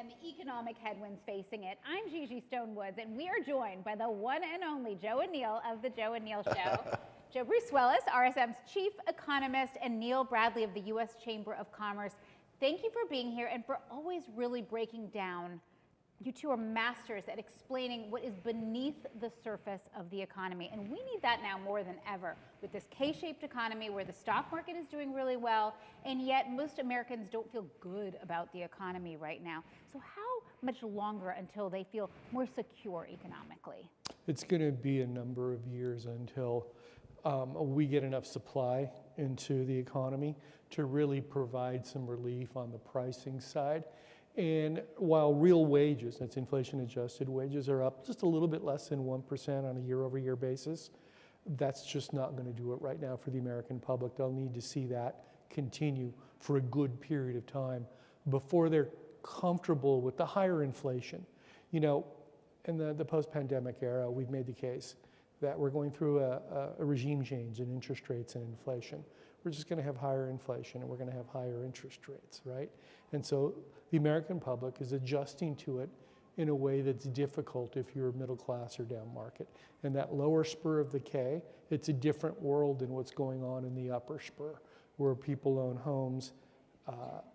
and the economic headwinds facing it. I'm Gigi Stonewoods, and we are joined by the one and only Joe and Neil of The Joe and Neil Show. Joe Brusuelas, RSM's chief economist, and Neil Bradley of the U.S. Chamber of Commerce. Thank you for being here and for always really breaking down. You two are masters at explaining what is beneath the surface of the economy. And we need that now more than ever with this K-shaped economy where the stock market is doing really well, and yet most Americans don't feel good about the economy right now. So how much longer until they feel more secure economically? It's going to be a number of years until we get enough supply into the economy to really provide some relief on the pricing side. And while real wages, that's inflation-adjusted wages, are up just a little bit less than 1% on a year-over-year basis, that's just not going to do it right now for the American public. They'll need to see that continue for a good period of time before they're comfortable with the higher inflation. You know, in the post-pandemic era, we've made the case that we're going through a regime change in interest rates and inflation. We're just going to have higher inflation and we're going to have higher interest rates, right? And so the American public is adjusting to it in a way that's difficult if you're middle class or down market. And that lower spur of the K, it's a different world than what's going on in the upper spur, where people own homes,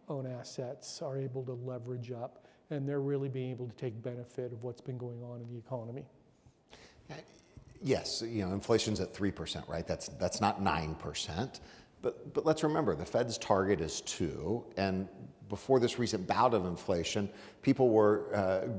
own assets, are able to leverage up, and they're really being able to take benefit of what's been going on in the economy. Yes, you know, inflation's at 3%, right? That's not 9%. But let's remember, the Fed's target is 2%, and before this recent bout of inflation, people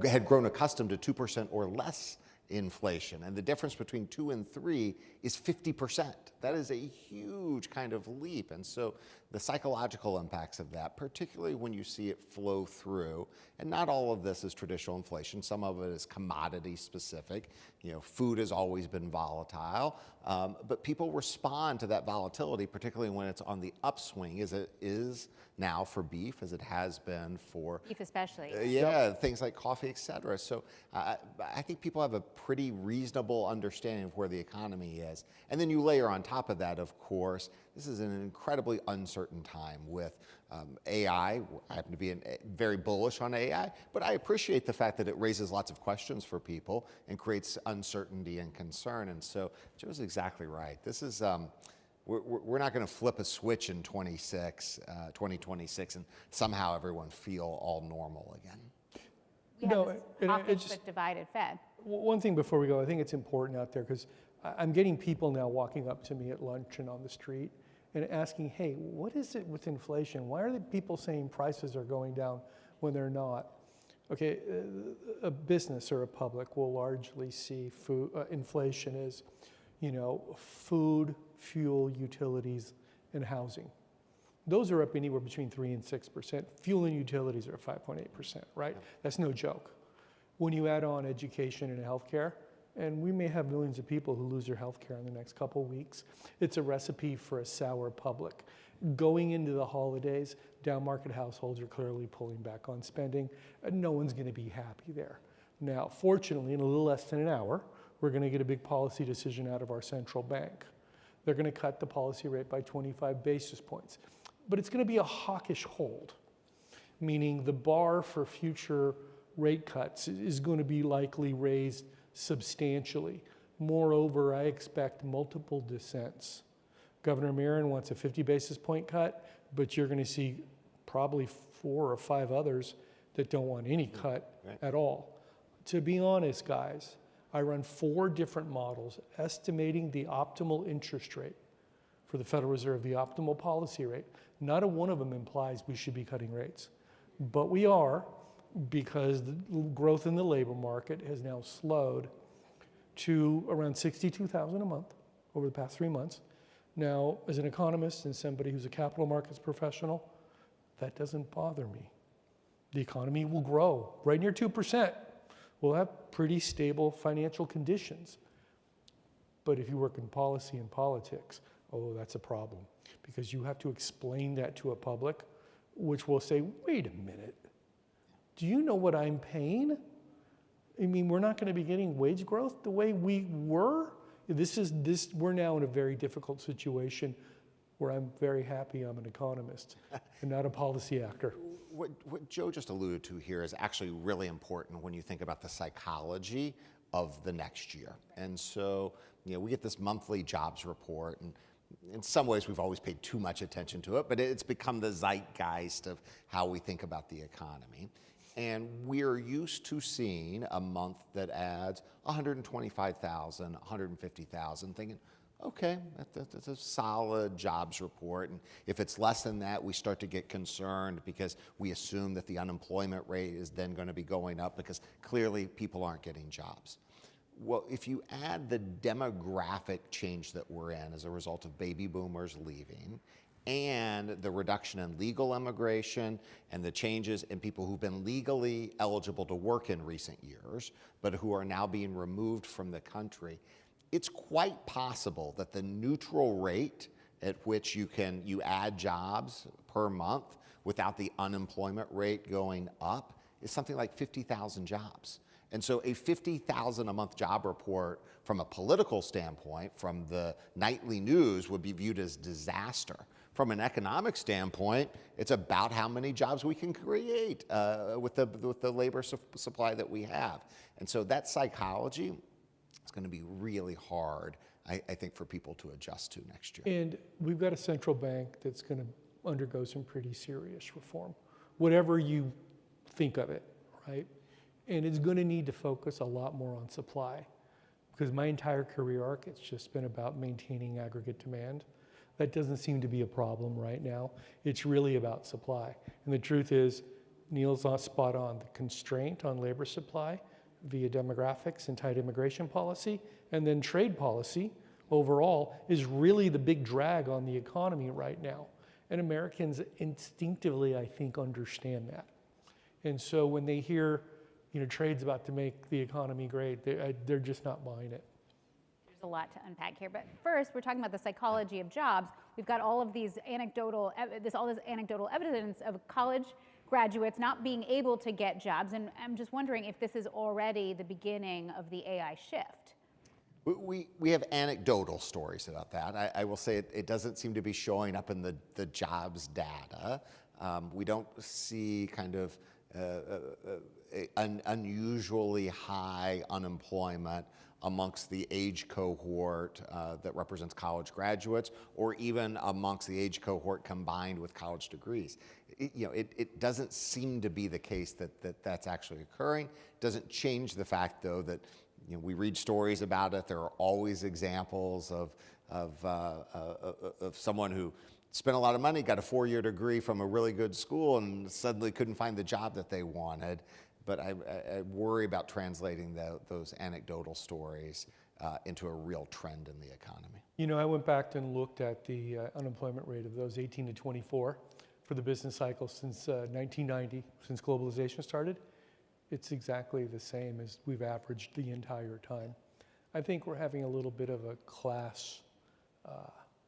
had grown accustomed to 2% or less inflation, and the difference between 2 and 3 is 50%. That is a huge kind of leap, and so the psychological impacts of that, particularly when you see it flow through, and not all of this is traditional inflation, some of it is commodity specific. You know, food has always been volatile, but people respond to that volatility, particularly when it's on the upswing, as it is now for beef, as it has been for beef especially. Things like coffee, et cetera. So I think people have a pretty reasonable understanding of where the economy is. And then you layer on top of that, of course, this is an incredibly uncertain time with AI. I happen to be very bullish on AI, but I appreciate the fact that it raises lots of questions for people and creates uncertainty and concern. And so Joe's exactly right. This is, we're not going to flip a switch in 2026 and somehow everyone feel all normal again. Hawkish but divided Fed. One thing before we go, I think it's important out there because I'm getting people now walking up to me at lunch and on the street and asking, hey, what is it with inflation? Why are the people saying prices are going down when they're not? Okay, a business or a public will largely see inflation as, you know, food, fuel, utilities, and housing. Those are up anywhere between 3 and 6%. Fuel and utilities are 5.8%, right? That's no joke. When you add on education and healthcare, and we may have millions of people who lose their healthcare in the next couple of weeks, it's a recipe for a sour public. Going into the holidays, down market households are clearly pulling back on spending. No one's going to be happy there. Now, fortunately, in a little less than an hour, we're going to get a big policy decision out of our central bank. They're going to cut the policy rate by 25 basis points. But it's going to be a hawkish hold, meaning the bar for future rate cuts is going to be likely raised substantially. Moreover, I expect multiple dissents. Governor Barron wants a 50 basis point cut, but you're going to see probably 4 or 5 others that don't want any cut at all. To be honest, guys, I run 4 different models estimating the optimal interest rate for the Federal Reserve, the optimal policy rate. Not a one of them implies we should be cutting rates, but we are, because the growth in the labor market has now slowed to around 62,000 a month over the past 3 months. Now, as an economist and somebody who's a capital markets professional, that doesn't bother me. The economy will grow right near 2%. We'll have pretty stable financial conditions. But if you work in policy and politics, oh, that's a problem, because you have to explain that to a public, which will say, wait a minute, do you know what I'm paying? I mean, we're not going to be getting wage growth the way we were. We're now in a very difficult situation where I'm very happy I'm an economist and not a policy actor. What Joe just alluded to here is actually really important when you think about the psychology of the next year. And so, we get this monthly jobs report, and in some ways we've always paid too much attention to it, but it's become the zeitgeist of how we think about the economy. And we're used to seeing a month that adds 125,000, 150,000, thinking, okay, that's a solid jobs report. And if it's less than that, we start to get concerned because we assume that the unemployment rate is then going to be going up because clearly people aren't getting jobs. Well, if you add the demographic change that we're in as a result of baby boomers leaving and the reduction in legal immigration and the changes in people who've been legally eligible to work in recent years, but who are now being removed from the country, it's quite possible that the neutral rate at which you add jobs per month without the unemployment rate going up is something like 50,000 jobs. And so a 50,000 a month job report from a political standpoint, from the nightly news, would be viewed as disaster. From an economic standpoint, it's about how many jobs we can create with the labor supply that we have. And so that psychology, it's going to be really hard, I think, for people to adjust to next year. And we've got a central bank that's going to undergo some pretty serious reform, whatever you think of it, right? And it's going to need to focus a lot more on supply, because my entire career arc, it's just been about maintaining aggregate demand. That doesn't seem to be a problem right now. It's really about supply. And the truth is, Neil's spot on. The constraint on labor supply via demographics and tight immigration policy, and then trade policy overall, is really the big drag on the economy right now. And Americans instinctively, I think, understand that. And so when they hear, trade's about to make the economy great, they're just not buying it. There's a lot to unpack here, but first we're talking about the psychology of jobs. We've got all of these anecdotal evidence of college graduates not being able to get jobs, and I'm just wondering if this is already the beginning of the AI shift. We have anecdotal stories about that. I will say it doesn't seem to be showing up in the jobs data. We don't see kind of unusually high unemployment amongst the age cohort that represents college graduates, or even amongst the age cohort combined with college degrees. It doesn't seem to be the case that's actually occurring. It doesn't change the fact, though, that we read stories about it. There are always examples of someone who spent a lot of money, got a 4-year degree from a really good school, and suddenly couldn't find the job that they wanted. But I worry about translating those anecdotal stories into a real trend in the economy. I went back and looked at the unemployment rate of those 18 to 24 for the business cycle since 1990, since globalization started. It's exactly the same as we've averaged the entire time. I think we're having a little bit of a class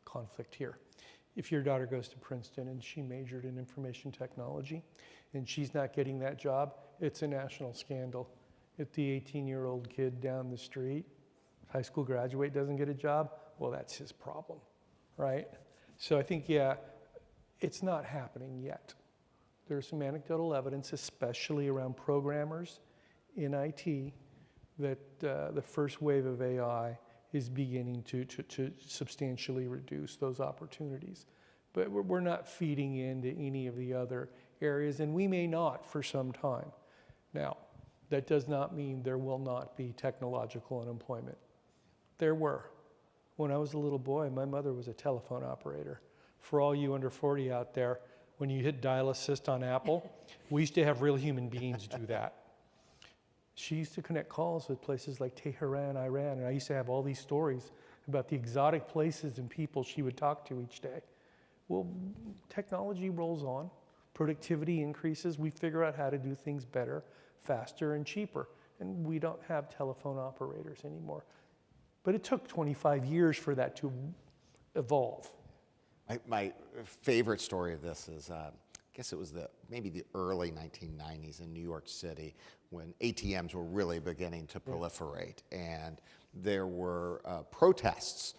conflict here. If your daughter goes to Princeton and she majored in information technology and she's not getting that job, it's a national scandal. If the 18-year-old kid down the street, high school graduate, doesn't get a job, well, that's his problem, right? So I think, it's not happening yet. There's some anecdotal evidence, especially around programmers in IT, that the first wave of AI is beginning to substantially reduce those opportunities. But we're not feeding into any of the other areas, and we may not for some time. Now, that does not mean there will not be technological unemployment. There were. When I was a little boy, my mother was a telephone operator. For all you under 40 out there, when you hit dial assist on Apple, we used to have real human beings do that. She used to connect calls with places like Tehran, Iran, and I used to have all these stories about the exotic places and people she would talk to each day. Well, technology rolls on, productivity increases, we figure out how to do things better, faster, and cheaper, and we don't have telephone operators anymore. But it took 25 years for that to evolve. My favorite story of this is, I guess it was maybe the early 1990s in New York City when ATMs were really beginning to proliferate, and there were protests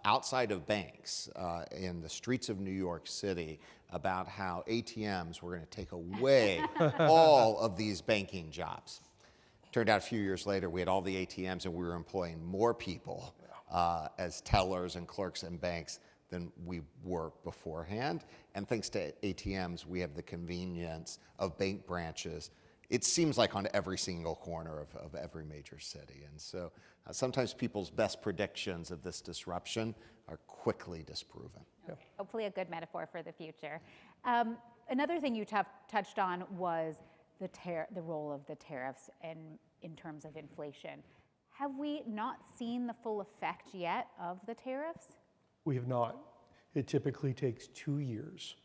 outside of banks in the streets of New York City about how ATMs were going to take away all of these banking jobs. Turned out a few years later, we had all the ATMs and we were employing more people as tellers and clerks in banks than we were beforehand. And thanks to ATMs, we have the convenience of bank branches. It seems like on every single corner of every major city. And so sometimes people's best predictions of this disruption are quickly disproven. Okay. Hopefully a good metaphor for the future. Another thing you touched on was the role of the tariffs in terms of inflation. Have we not seen the full effect yet of the tariffs? We have not. It typically takes 2 years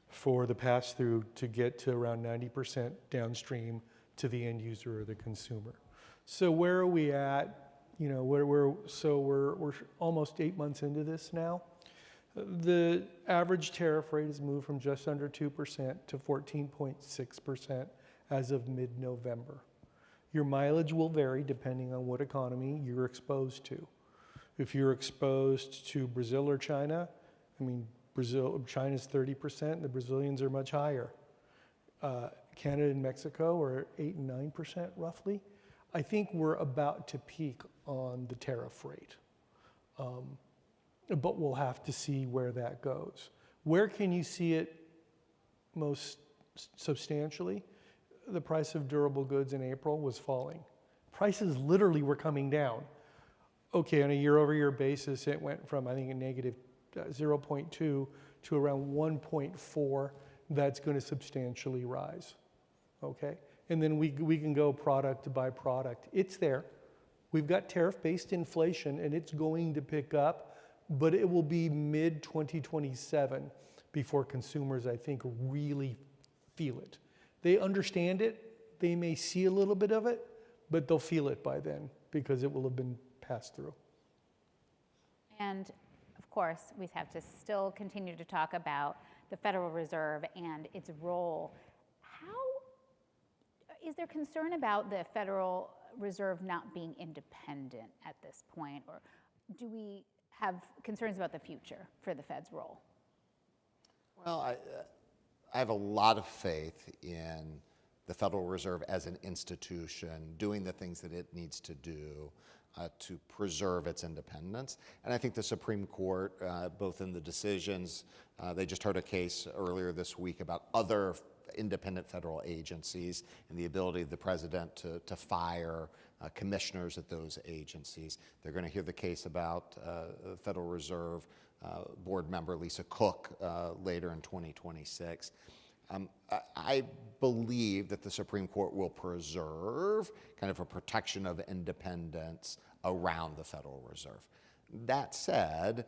for the pass-through to get to around 90% downstream to the end user or the consumer. So where are we at? You know, we're almost 8 months into this now. The average tariff rate has moved from just under 2% to 14.6% as of mid-November. Your mileage will vary depending on what economy you're exposed to. If you're exposed to Brazil or China, I mean, China's 30%, the Brazilians are much higher. Canada and Mexico are 8 and 9% roughly. I think we're about to peak on the tariff rate. But we'll have to see where that goes. Where can you see it most substantially? The price of durable goods in April was falling. Prices literally were coming down. Okay, on a year-over-year basis, it went from, I think, a negative 0.2 to around 1.4. That's going to substantially rise, okay? And then we can go product by product. It's there. We've got tariff-based inflation, and it's going to pick up, but it will be mid-2027 before consumers, I think, really feel it. They understand it. They may see a little bit of it, but they'll feel it by then because it will have been passed through. And of course, we have to still continue to talk about the Federal Reserve and its role. Is there concern about the Federal Reserve not being independent at this point, or do we have concerns about the future for the Fed's role? Well, I have a lot of faith in the Federal Reserve as an institution doing the things that it needs to do to preserve its independence. And I think the Supreme Court, both in the decisions, they just heard a case earlier this week about other independent federal agencies and the ability of the president to fire commissioners at those agencies. They're going to hear the case about Federal Reserve board member Lisa Cook later in 2026. I believe that the Supreme Court will preserve kind of a protection of independence around the Federal Reserve. That said,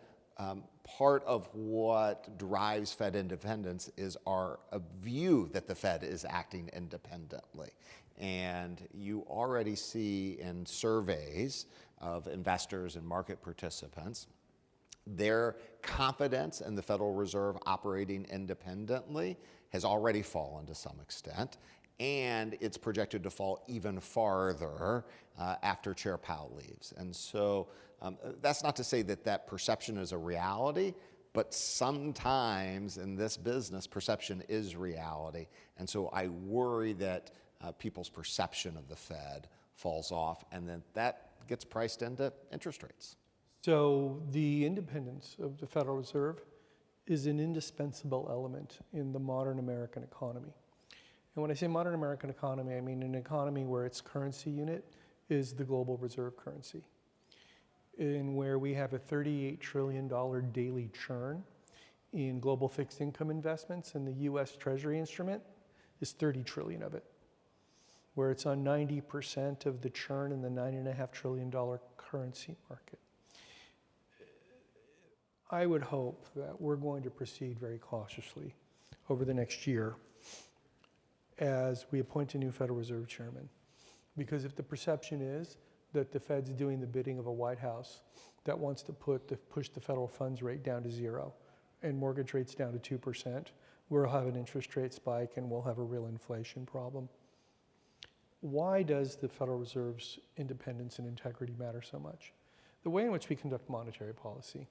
part of what drives Fed independence is our view that the Fed is acting independently. And you already see in surveys of investors and market participants, their confidence in the Federal Reserve operating independently has already fallen to some extent, and it's projected to fall even farther after Chair Powell leaves. And so that's not to say that that perception is a reality, but sometimes in this business, perception is reality. And so I worry that people's perception of the Fed falls off, and then that gets priced into interest rates. So the independence of the Federal Reserve is an indispensable element in the modern American economy. And when I say modern American economy, I mean an economy where its currency unit is the global reserve currency, in where we have a $38 trillion daily churn in global fixed income investments, and the US Treasury instrument is 30 trillion of it, where it's on 90% of the churn in the $9.5 trillion currency market. I would hope that we're going to proceed very cautiously over the next year as we appoint a new Federal Reserve Chairman. Because if the perception is that the Fed's doing the bidding of a White House that wants to push the federal funds rate down to 0 and mortgage rates down to 2%, we'll have an interest rate spike and we'll have a real inflation problem. Why does the Federal Reserve's independence and integrity matter so much? The way in which we conduct monetary policy.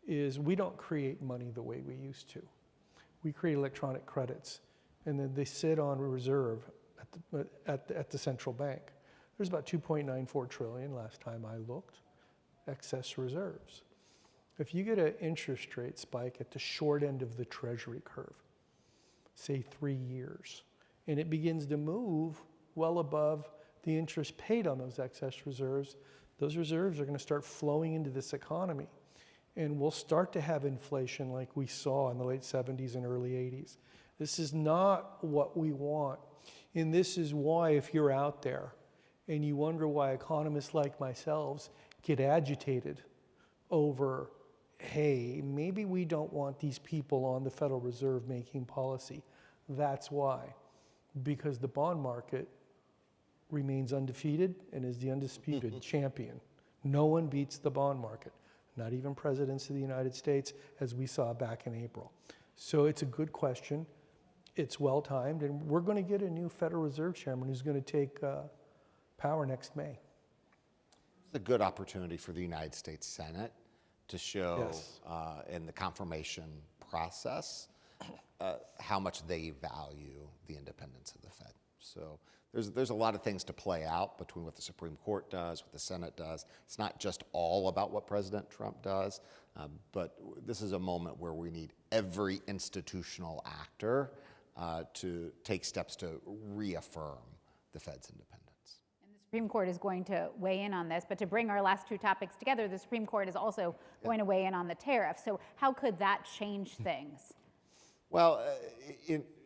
is we don't create money the way we used to. We create electronic credits, and then they sit on reserve at the central bank. There's about 2.94 trillion last time I looked, excess reserves. If you get an interest rate spike at the short end of the treasury curve, say 3 years, and it begins to move well above the interest paid on those excess reserves, those reserves are going to start flowing into this economy. And we'll start to have inflation like we saw in the late 70s and early 80s. This is not what we want. And this is why, if you're out there and you wonder why economists like myself get agitated over, hey, maybe we don't want these people on the Federal Reserve making policy. That's why. Because the bond market remains undefeated and is the undisputed champion. No one beats the bond market. Not even presidents of the United States, as we saw back in April. So it's a good question. It's well-timed, and we're going to get a new Federal Reserve Chairman who's going to take power next May. It's a good opportunity for the United States Senate to show Yes. In the confirmation process how much they value the independence of the Fed. So there's a lot of things to play out between what the Supreme Court does, what the Senate does. It's not just all about what President Trump does, but this is a moment where we need every institutional actor to take steps to reaffirm the Fed's independence. And the Supreme Court is going to weigh in on this, but to bring our last two topics together, the Supreme Court is also going to weigh in on the tariffs. So how could that change things? Well,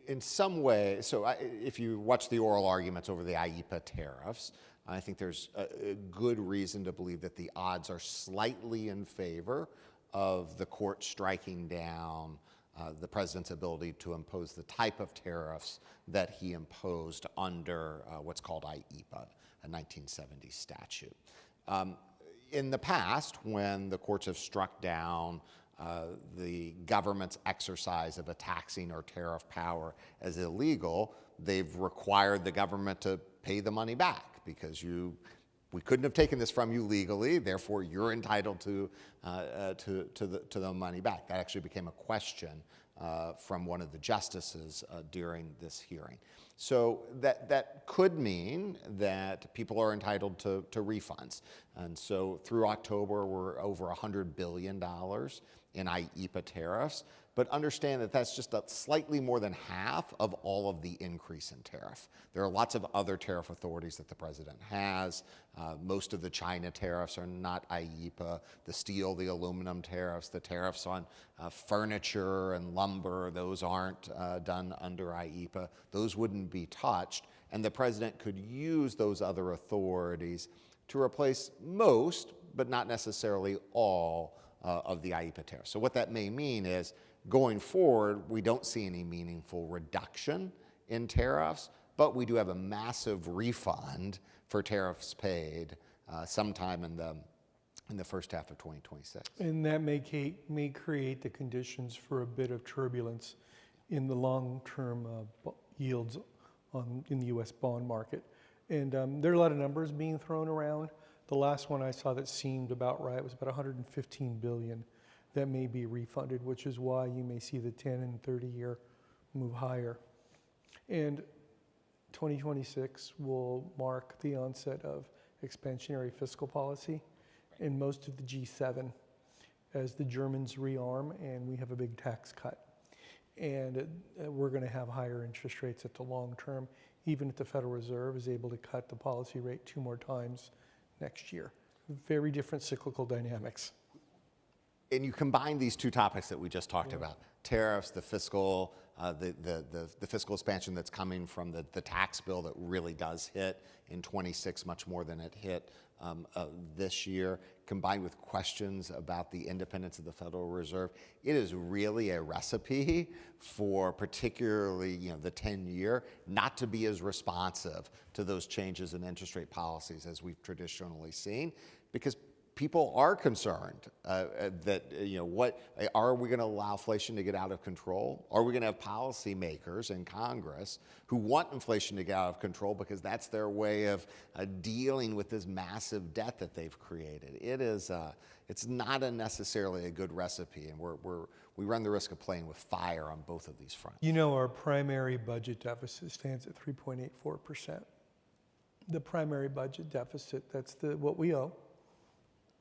in some way, so if you watch the oral arguments over the IEEPA tariffs, I think there's a good reason to believe that the odds are slightly in favor of the court striking down the president's ability to impose the type of tariffs that he imposed under what's called IEEPA, a 1970 statute. In the past, when the courts have struck down the government's exercise of a taxing or tariff power as illegal, they've required the government to pay the money back because we couldn't have taken this from you legally, therefore you're entitled to the money back. That actually became a question from one of the justices during this hearing. So that could mean that people are entitled to refunds. And so through October, we're over $100 billion in IEEPA tariffs. But understand that that's just slightly more than half of all of the increase in tariff. There are lots of other tariff authorities that the president has. Most of the China tariffs are not IEEPA. The steel, the aluminum tariffs, the tariffs on furniture and lumber, those aren't done under IEEPA. Those wouldn't be touched. And the president could use those other authorities to replace most, but not necessarily all, of the IEEPA tariffs. So what that may mean is, going forward, we don't see any meaningful reduction in tariffs, but we do have a massive refund for tariffs paid sometime in the first half of 2026. And that may create the conditions for a bit of turbulence in the long-term yields in the U.S. bond market. And there are a lot of numbers being thrown around. The last one I saw that seemed about right was about 115 billion that may be refunded, which is why you may see the 10 and 30-year move higher. And 2026 will mark the onset of expansionary fiscal policy in most of the G7 as the Germans rearm and we have a big tax cut. And we're going to have higher interest rates at the long term, even if the Federal Reserve is able to cut the policy rate 2 more times next year. Very different cyclical dynamics. And you combine these two topics that we just talked about, tariffs, the fiscal, the fiscal expansion that's coming from the tax bill that really does hit in 26 much more than it hit this year, combined with questions about the independence of the Federal Reserve. It is really a recipe for particularly the 10-year not to be as responsive to those changes in interest rate policies as we've traditionally seen, because people are concerned that, what are we going to allow inflation to get out of control? Are we going to have policymakers in Congress who want inflation to get out of control because that's their way of dealing with this massive debt that they've created? It's not necessarily a good recipe, and we run the risk of playing with fire on both of these fronts. Our primary budget deficit stands at 3.84%. The primary budget deficit, that's what we owe.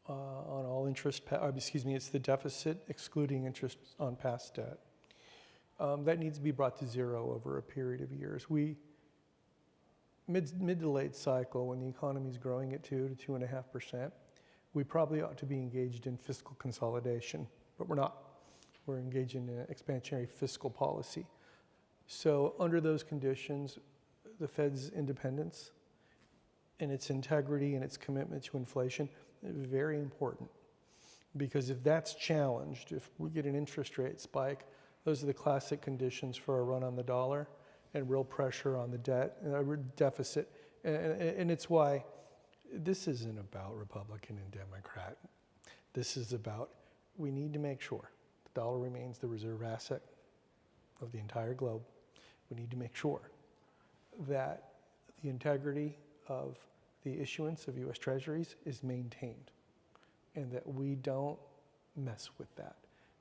On all interest, it's the deficit excluding interest on past debt. That needs to be brought to zero over a period of years. Mid to late cycle, when the economy is growing at 2 to 2.5%, we probably ought to be engaged in fiscal consolidation, but we're not. We're engaged in an expansionary fiscal policy. So under those conditions, the Fed's independence and its integrity and its commitment to inflation very important, because if that's challenged, if we get an interest rate spike, those are the classic conditions for a run on the dollar and real pressure on the deficit. And it's why this isn't about Republican and Democrat. This is about, we need to make sure the dollar remains the reserve asset of the entire globe. We need to make sure that the integrity of the issuance of U.S. Treasuries is maintained and that we don't mess with that.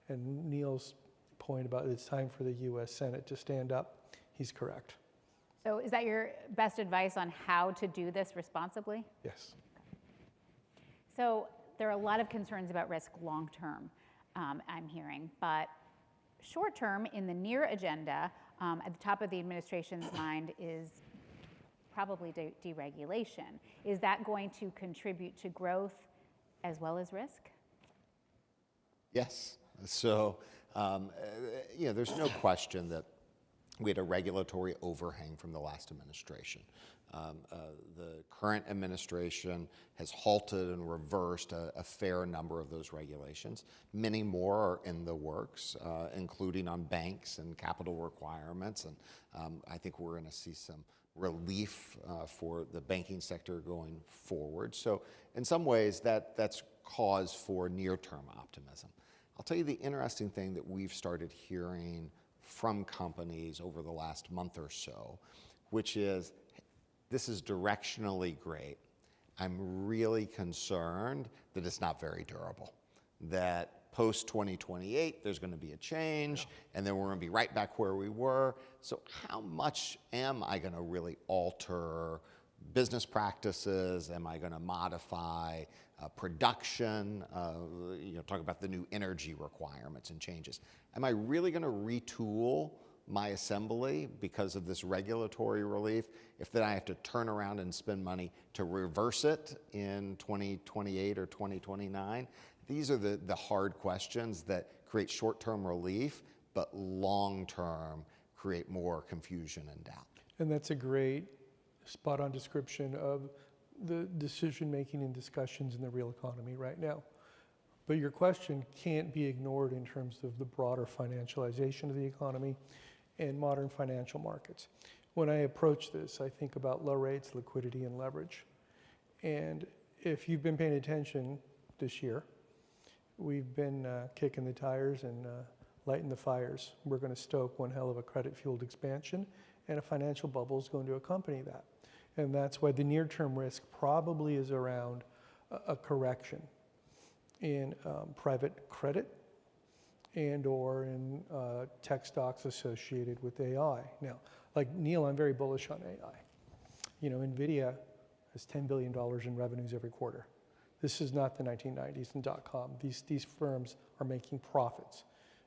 And Neil's point about it's time for the U.S. Senate to stand up, he's correct. So is that your best advice on how to do this responsibly? Yes. So there are a lot of concerns about risk long term, I'm hearing, but short term in the near agenda, at the top of the administration's mind is probably deregulation. Is that going to contribute to growth as well as risk? Yes. So, there's no question that we had a regulatory overhang from the last administration. The current administration has halted and reversed a fair number of those regulations. Many more are in the works, including on banks and capital requirements. And I think we're going to see some relief for the banking sector going forward. So in some ways, that's cause for near-term optimism. I'll tell you the interesting thing that we've started hearing from companies over the last month or so, which is, this is directionally great. I'm really concerned that it's not very durable, that post-2028, there's going to be a change, and then we're going to be right back where we were. So how much am I going to really alter business practices? Am I going to modify production? Talk about the new energy requirements and changes. Am I really going to retool my assembly because of this regulatory relief, if then I have to turn around and spend money to reverse it in 2028 or 2029? These are the hard questions that create short-term relief, but long-term create more confusion and doubt. And that's a great spot-on description of the decision-making and discussions in the real economy right now. But your question can't be ignored in terms of the broader financialization of the economy and modern financial markets. When I approach this, I think about low rates, liquidity, and leverage. And if you've been paying attention this year, we've been kicking the tires and lighting the fires. We're going to stoke one hell of a credit-fueled expansion, and a financial bubble is going to accompany that. And that's why the near-term risk probably is around a correction in private credit and or in tech stocks associated with AI. Now, like Neil, I'm very bullish on AI. NVIDIA has $10 billion in revenues every quarter. This is not the 1990s and .com. These firms are making profits.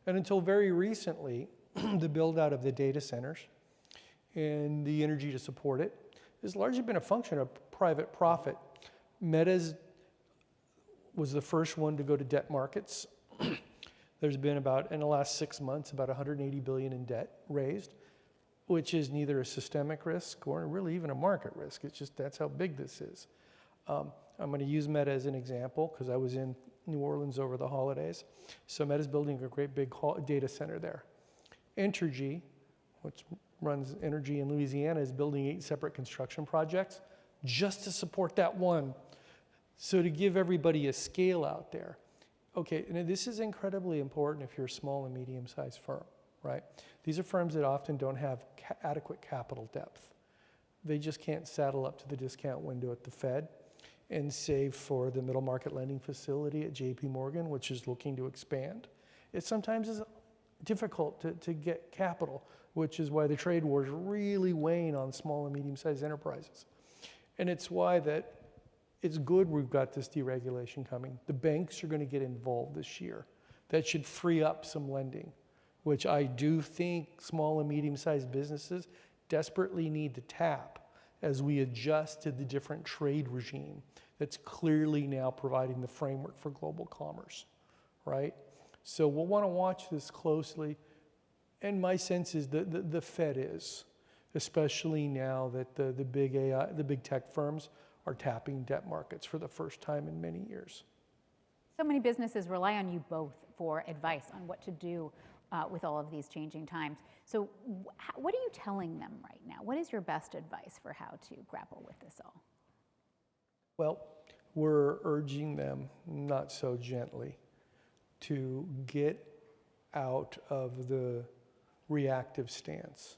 And until very recently, the build out of the data centers and the energy to support it has largely been a function of private profit. Meta's was the first one to go to debt markets. There's been in the last 6 months, about $180 billion in debt raised, which is neither a systemic risk or really even a market risk. It's just that's how big this is. I'm going to use Meta as an example because I was in New Orleans over the holidays. So Meta's building a great big data center there. Entergy, which runs energy in Louisiana, is building 8 separate construction projects just to support that one. So to give everybody a scale out there, okay, and this is incredibly important if you're a small and medium-sized firm, right? These are firms that often don't have adequate capital depth. They just can't saddle up to the discount window at the Fed and save for the middle market lending facility at JP Morgan, which is looking to expand. It sometimes is difficult to get capital, which is why the trade war is really weighing on small and medium-sized enterprises. And it's why that it's good we've got this deregulation coming. The banks are going to get involved this year. That should free up some lending, which I do think small and medium-sized businesses desperately need to tap as we adjust to the different trade regime that's clearly now providing the framework for global commerce, right? So we'll want to watch this closely. And my sense is the Fed is, especially now that the big tech firms are tapping debt markets for the first time in many years. So many businesses rely on you both for advice on what to do with all of these changing times. So what are you telling them right now? What is your best advice for how to grapple with this all? Well, we're urging them, not so gently, to get out of the reactive stance.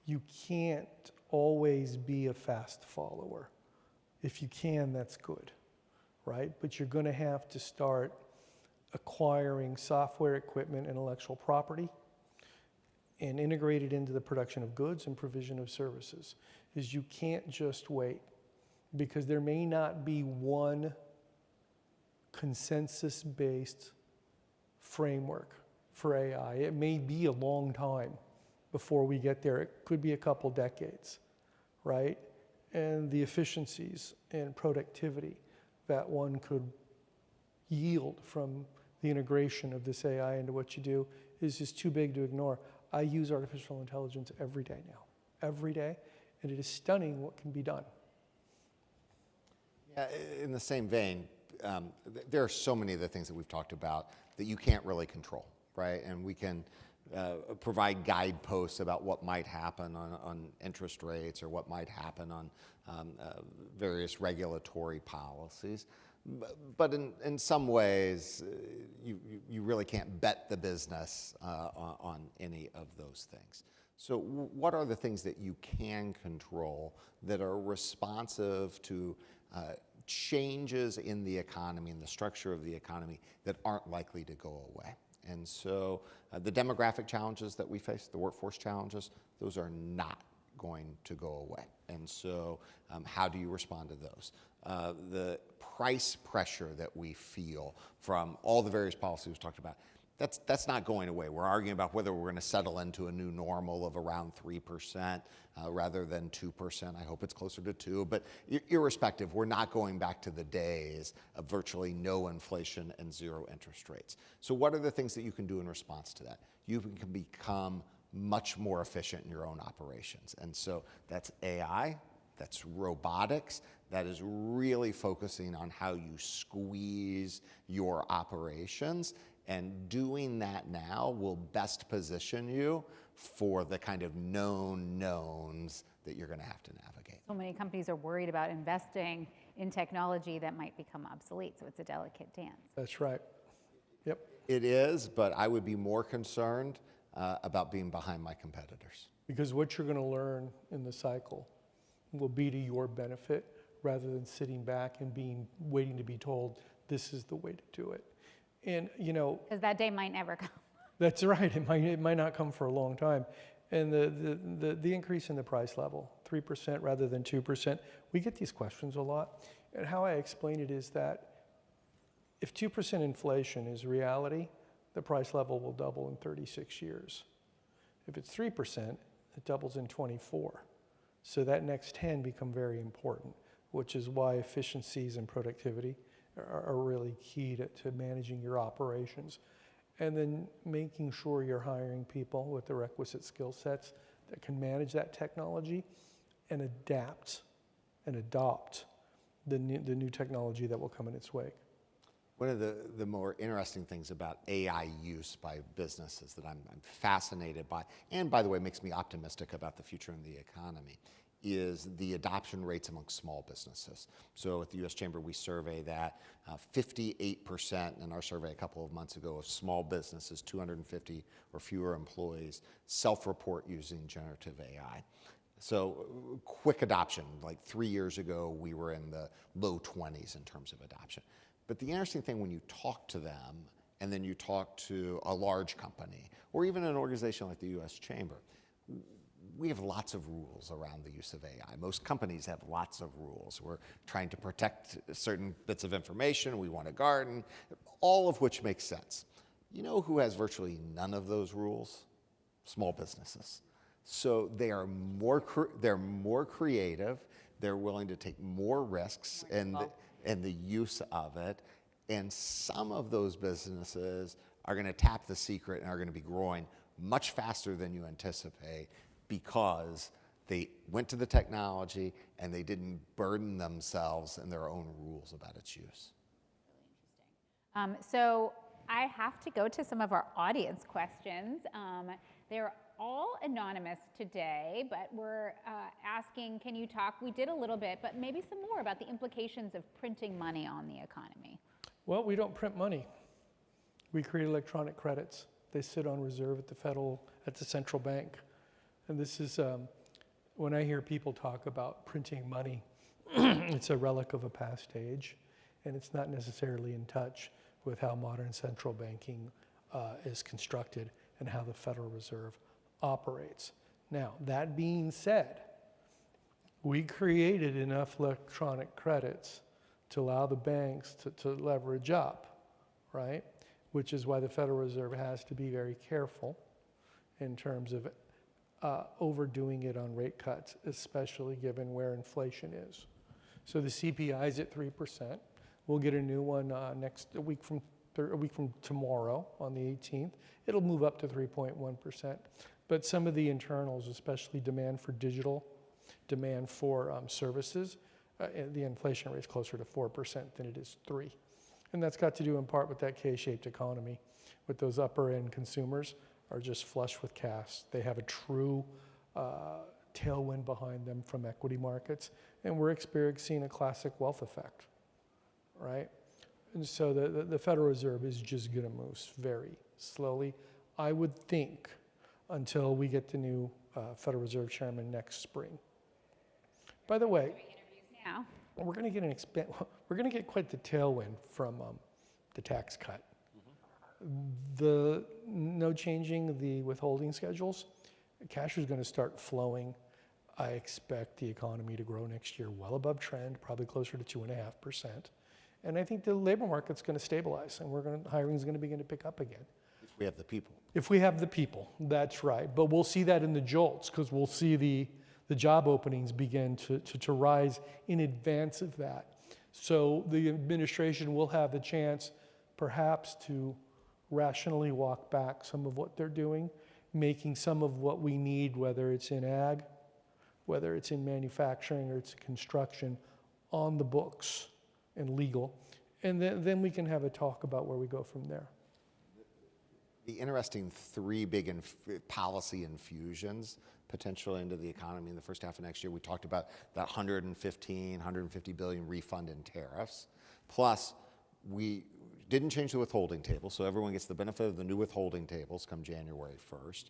You can't always be a fast follower. If you can, that's good, right? But you're going to have to start acquiring software, equipment, intellectual property, and integrate it into the production of goods and provision of services. Is you can't just wait, because there may not be one consensus-based framework for AI. It may be a long time before we get there. It could be a couple decades, right? And the efficiencies and productivity that one could yield from the integration of this AI into what you do is just too big to ignore. I use artificial intelligence every day now, every day, and it is stunning what can be done. Yeah, in the same vein, there are so many of the things that we've talked about that you can't really control, right? And we can provide guideposts about what might happen on interest rates or what might happen on various regulatory policies. But in some ways, you really can't bet the business on any of those things. So what are the things that you can control that are responsive to changes in the economy and the structure of the economy that aren't likely to go away? And so the demographic challenges that we face, the workforce challenges, those are not going to go away. And so how do you respond to those? The price pressure that we feel from all the various policies we've talked about, that's not going away. We're arguing about whether we're going to settle into a new normal of around 3% rather than 2%. I hope it's closer to 2%. But irrespective, we're not going back to the days of virtually no inflation and zero interest rates. So what are the things that you can do in response to that? You can become much more efficient in your own operations. And so that's AI, that's robotics, that is really focusing on how you squeeze your operations. And doing that now will best position you for the kind of known knowns that you're going to have to navigate. So many companies are worried about investing in technology that might become obsolete, so it's a delicate dance. That's right. Yep. It is, but I would be more concerned about being behind my competitors. Because what you're going to learn in the cycle will be to your benefit rather than sitting back and waiting to be told this is the way to do it. And because that day might never come. That's right. It might not come for a long time. And the increase in the price level, 3% rather than 2%, we get these questions a lot. And how I explain it is that if 2% inflation is reality, the price level will double in 36 years. If it's 3%, it doubles in 24. So that next 10 become very important, which is why efficiencies and productivity are really key to managing your operations. And then making sure you're hiring people with the requisite skill sets that can manage that technology and adapt and adopt the new technology that will come in its wake. One of the more interesting things about AI use by businesses that I'm fascinated by, and by the way, makes me optimistic about the future in the economy, is the adoption rates among small businesses. So at the U.S. Chamber, we survey that 58% in our survey a couple of months ago of small businesses, 250 or fewer employees, self-report using generative AI. So quick adoption, like 3 years ago, we were in the low 20s in terms of adoption. But the interesting thing when you talk to them, and then you talk to a large company, or even an organization like the U.S. Chamber, we have lots of rules around the use of AI. Most companies have lots of rules. We're trying to protect certain bits of information. We want to garden, all of which makes sense. You know who has virtually none of those rules? Small businesses. So they are more creative. They're willing to take more risks in the use of it. And some of those businesses are going to tap the secret and are going to be growing much faster than you anticipate because they went to the technology and they didn't burden themselves in their own rules about its use. Really interesting. So I have to go to some of our audience questions. They're all anonymous today, but we're asking, can you talk, we did a little bit, but maybe some more about the implications of printing money on the economy. Well, we don't print money. We create electronic credits. They sit on reserve at the central bank. And this is, when I hear people talk about printing money, it's a relic of a past age, and it's not necessarily in touch with how modern central banking is constructed and how the Federal Reserve operates. Now, that being said, we created enough electronic credits to allow the banks to leverage up, right? Which is why the Federal Reserve has to be very careful in terms of overdoing it on rate cuts, especially given where inflation is. So the CPI is at 3%. We'll get a new one a week from tomorrow on the 18th. It'll move up to 3.1%. But some of the internals, especially demand for digital, demand for services, the inflation rate is closer to 4% than it is 3%. And that's got to do in part with that K-shaped economy, with those upper end consumers are just flush with cash. They have a true tailwind behind them from equity markets, and we're experiencing a classic wealth effect, right? And so the Federal Reserve is just going to move very slowly, I would think, until we get the new Federal Reserve Chairman next spring. By the way, now we're going to get quite the tailwind from the tax cut. The no changing the withholding schedules, cash is going to start flowing. I expect the economy to grow next year well above trend, probably closer to 2.5%. And I think the labor market's going to stabilize, and hiring is going to begin to pick up again. If we have the people. If we have the people, that's right. But we'll see that in the jolts, because we'll see the job openings begin to rise in advance of that. So the administration will have the chance, perhaps, to rationally walk back some of what they're doing, making some of what we need, whether it's in ag, whether it's in manufacturing or it's construction, on the books and legal. And then we can have a talk about where we go from there. The interesting three big policy infusions potentially into the economy in the first half of next year. We talked about that 150 billion refund in tariffs. Plus, we didn't change the withholding table, so everyone gets the benefit of the new withholding tables come January 1st.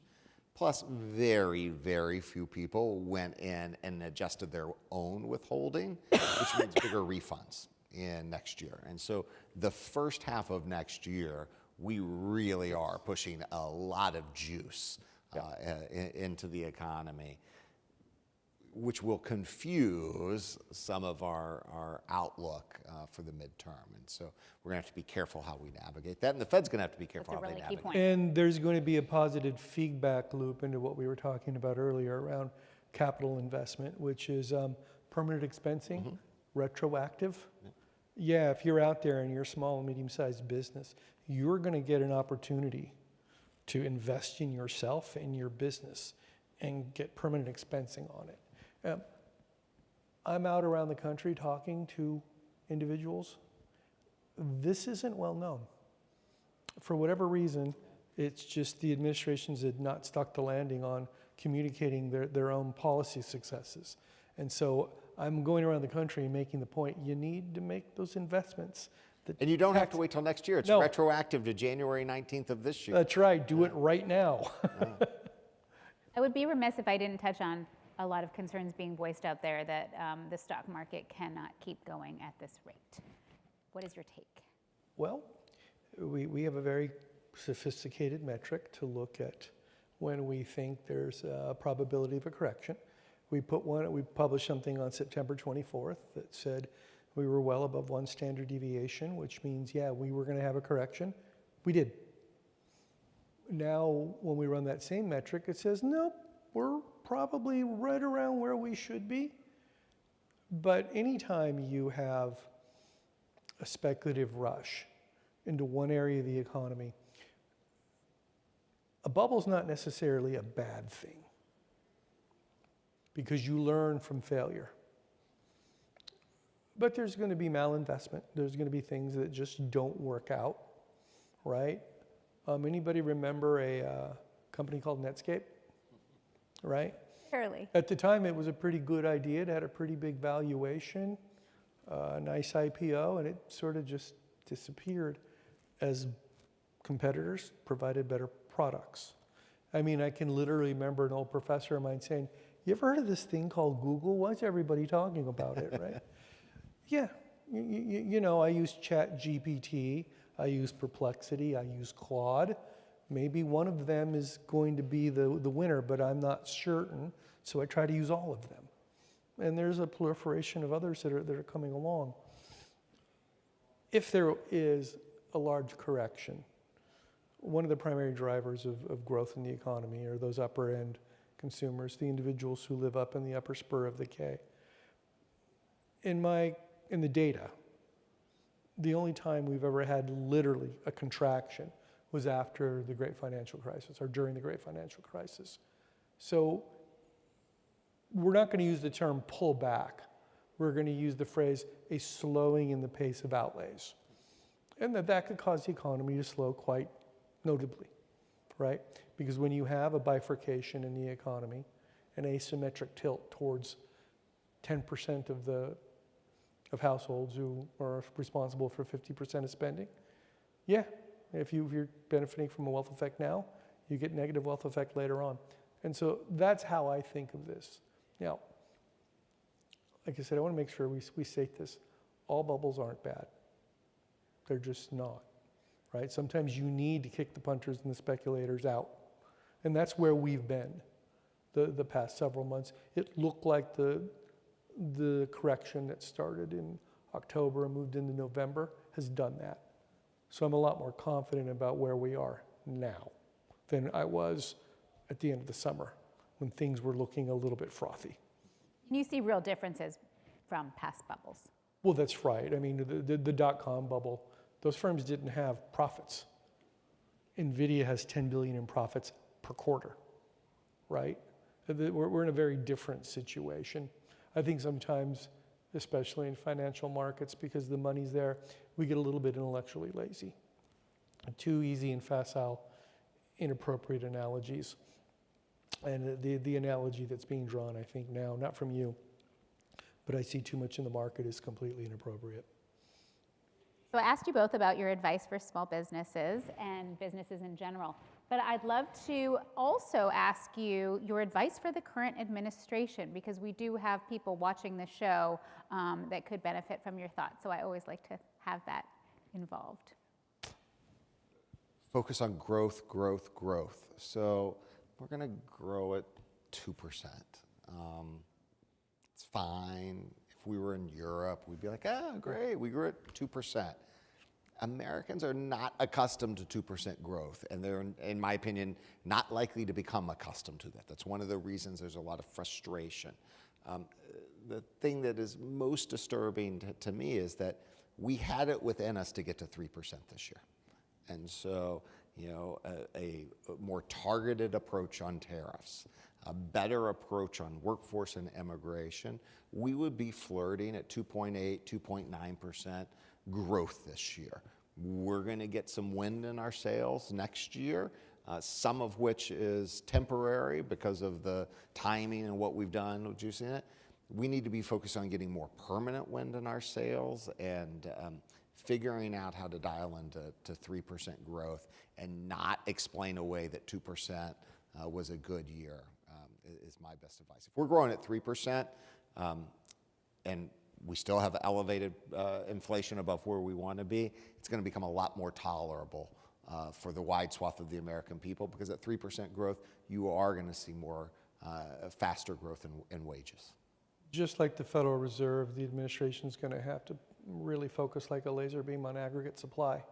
Plus, very, very few people went in and adjusted their own withholding, which means bigger refunds in next year. And so the first half of next year, we really are pushing a lot of juice into the economy, which will confuse some of our outlook for the midterm. And so we're going to have to be careful how we navigate that. And the Fed's going to have to be careful how they navigate it. And there's going to be a positive feedback loop into what we were talking about earlier around capital investment, which is permanent expensing, retroactive. Yeah, if you're out there and you're a small and medium-sized business, you're going to get an opportunity to invest in yourself and your business and get permanent expensing on it. I'm out around the country talking to individuals. This isn't well known. For whatever reason, it's just the administrations had not stuck the landing on communicating their own policy successes. And so I'm going around the country and making the point, you need to make those investments. And you don't have to wait till next year. It's No. retroactive to January 19th of this year. That's right, do it right now. I would be remiss if I didn't touch on a lot of concerns being voiced out there that the stock market cannot keep going at this rate. What is your take? Well, we have a very sophisticated metric to look at when we think there's a probability of a correction. We published something on September 24th that said we were well above one standard deviation, which means, yeah, we were going to have a correction. We did. Now, when we run that same metric, it says, nope, we're probably right around where we should be. But anytime you have a speculative rush into one area of the economy, a bubble's not necessarily a bad thing because you learn from failure. But there's going to be malinvestment. There's going to be things that just don't work out, right? Anybody remember a company called Netscape, right? Surely. At the time, it was a pretty good idea. It had a pretty big valuation, a nice IPO, and it sort of just disappeared as competitors provided better products. I mean, I can literally remember an old professor of mine saying, you ever heard of this thing called Google? Why's everybody talking about it, right? Yeah, you know, I use ChatGPT, I use Perplexity, I use Claude. Maybe one of them is going to be the winner, but I'm not certain, so I try to use all of them. And there's a proliferation of others that are coming along. If there is a large correction, one of the primary drivers of growth in the economy are those upper end consumers, the individuals who live up in the upper spur of the K. In the data, the only time we've ever had literally a contraction was after the Great Financial Crisis or during the Great Financial Crisis. So we're not going to use the term pull back. We're going to use the phrase a slowing in the pace of outlays. And that could cause the economy to slow quite notably, right? Because when you have a bifurcation in the economy, an asymmetric tilt towards 10% of households who are responsible for 50% of spending, yeah, if you're benefiting from a wealth effect now, you get negative wealth effect later on. And so that's how I think of this. Now, like I said, I want to make sure we state this. All bubbles aren't bad. They're just not, right? Sometimes you need to kick the punters and the speculators out. And that's where we've been the past several months. It looked like the correction that started in October and moved into November has done that. So I'm a lot more confident about where we are now than I was at the end of the summer when things were looking a little bit frothy. Can you see real differences from past bubbles? Well, that's right. I mean, the dot-com bubble, those firms didn't have profits. NVIDIA has 10 billion in profits per quarter, right? We're in a very different situation. I think sometimes, especially in financial markets, because the money's there, we get a little bit intellectually lazy. Too easy and facile, inappropriate analogies. And the analogy that's being drawn, I think now, not from you, but I see too much in the market is completely inappropriate. So I asked you both about your advice for small businesses and businesses in general, but I'd love to also ask you your advice for the current administration, because we do have people watching the show that could benefit from your thoughts. So I always like to have that involved. Focus on growth, growth, growth. So we're going to grow at 2%. It's fine. If we were in Europe, we'd be like, ah, great, we grew at 2%. Americans are not accustomed to 2% growth, and they're, in my opinion, not likely to become accustomed to that. That's one of the reasons there's a lot of frustration. The thing that is most disturbing to me is that we had it within us to get to 3% this year. And so, you know, a more targeted approach on tariffs, a better approach on workforce and immigration, we would be flirting at 2.8, 2.9% growth this year. We're going to get some wind in our sails next year, some of which is temporary because of the timing and what we've done with juicing it. We need to be focused on getting more permanent wind in our sails and figuring out how to dial into 3% growth and not explain away that 2% was a good year, is my best advice. If we're growing at 3% and we still have elevated inflation above where we want to be, it's going to become a lot more tolerable for the wide swath of the American people, because at 3% growth, you are going to see more faster growth in wages. Just like the Federal Reserve, the administration is going to have to really focus like a laser beam on aggregate supply.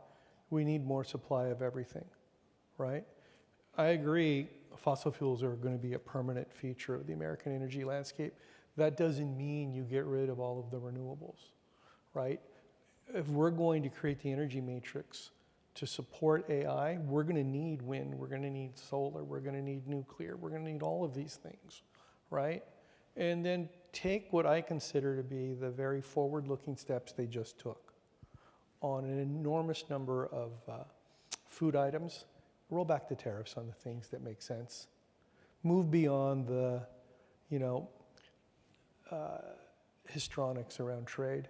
We need more supply of everything, right? I agree, fossil fuels are going to be a permanent feature of the American energy landscape. That doesn't mean you get rid of all of the renewables, right? If we're going to create the energy matrix to support AI, we're going to need wind, we're going to need solar, we're going to need nuclear, we're going to need all of these things, right? And then take what I consider to be the very forward-looking steps they just took on an enormous number of food items. Roll back the tariffs on the things that make sense. Move beyond the, histrionics around trade,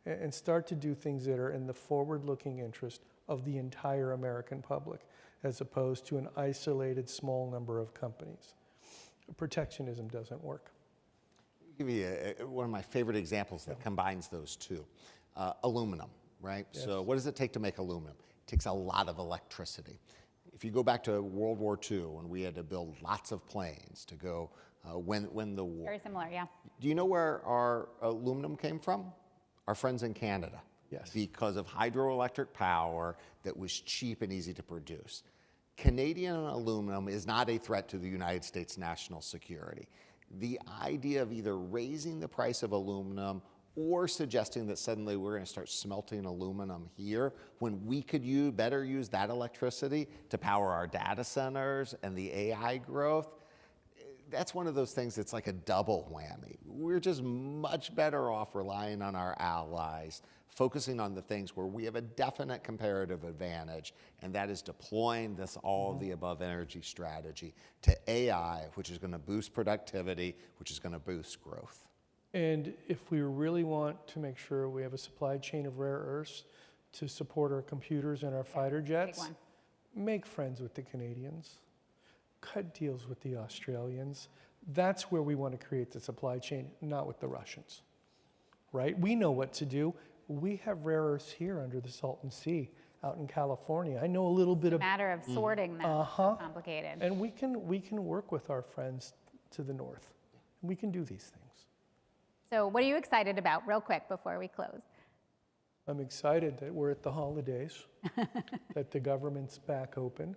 and start to do things that are in the forward-looking interest of the entire American public, as opposed to an isolated small number of companies. Protectionism doesn't work. I'll give you one of my favorite examples that combines those two. Aluminum, right? Yes. So what does it take to make aluminum? It takes a lot of electricity. If you go back to World War II, when we had to build lots of planes to go win the war. Very similar, yeah. Do you know where our aluminum came from? Our friends in Canada. Yes. Because of hydroelectric power that was cheap and easy to produce. Canadian aluminum is not a threat to the United States national security. The idea of either raising the price of aluminum or suggesting that suddenly we're going to start smelting aluminum here when we could better use that electricity to power our data centers and the AI growth, that's one of those things that's like a double whammy. We're just much better off relying on our allies, focusing on the things where we have a definite comparative advantage, and that is deploying this all-of-the-above energy strategy to AI, which is going to boost productivity, which is going to boost growth. And if we really want to make sure we have a supply chain of rare earths to support our computers and our fighter jets, make friends with the Canadians, cut deals with the Australians. That's where we want to create the supply chain, not with the Russians, right? We know what to do. We have rare earths here under the Salton Sea out in California. I know a little bit of Matter of sorting them. It's complicated. And we can work with our friends to the north. We can do these things. So what are you excited about, real quick, before we close? I'm excited that we're at the holidays, that the government's back open.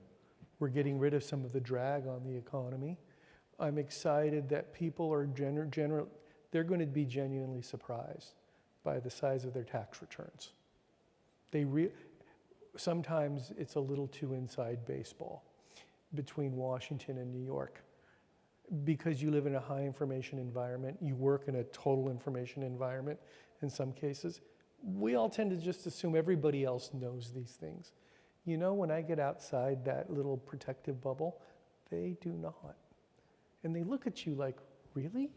We're getting rid of some of the drag on the economy. I'm excited that people are they're going to be genuinely surprised by the size of their tax returns. Sometimes it's a little too inside baseball between Washington and New York. Because you live in a high information environment, you work in a total information environment in some cases, we all tend to just assume everybody else knows these things. You know, when I get outside that little protective bubble, they do not. And they look at you like, really?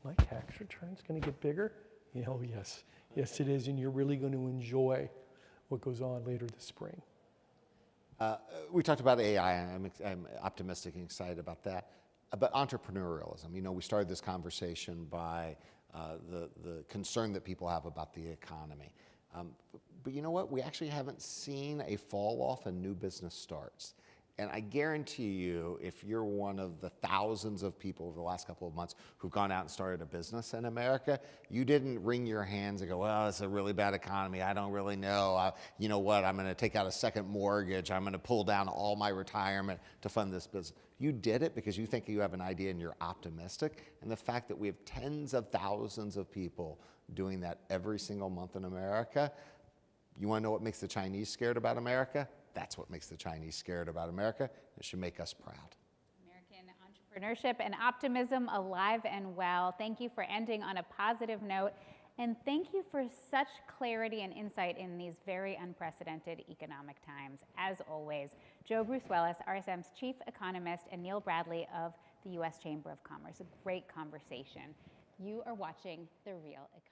My tax return's going to get bigger? Oh, yes. Yes, it is. And you're really going to enjoy what goes on later this spring. We talked about AI, and I'm optimistic and excited about that. About entrepreneurialism. We started this conversation by the concern that people have about the economy. But you know what? We actually haven't seen a fall off in new business starts. And I guarantee you, if you're one of the thousands of people over the last couple of months who've gone out and started a business in America, you didn't wring your hands and go, well, it's a really bad economy. I don't really know. You know what? I'm going to take out a second mortgage. I'm going to pull down all my retirement to fund this business. You did it because you think you have an idea and you're optimistic. And the fact that we have tens of thousands of people doing that every single month in America, you want to know what makes the Chinese scared about America? That's what makes the Chinese scared about America. It should make us proud. American entrepreneurship and optimism alive and well. Thank you for ending on a positive note. And thank you for such clarity and insight in these very unprecedented economic times. As always, Joe Brusuelas, RSM's chief economist, and Neil Bradley of the U.S. Chamber of Commerce. A great conversation. You are watching The Real Economy.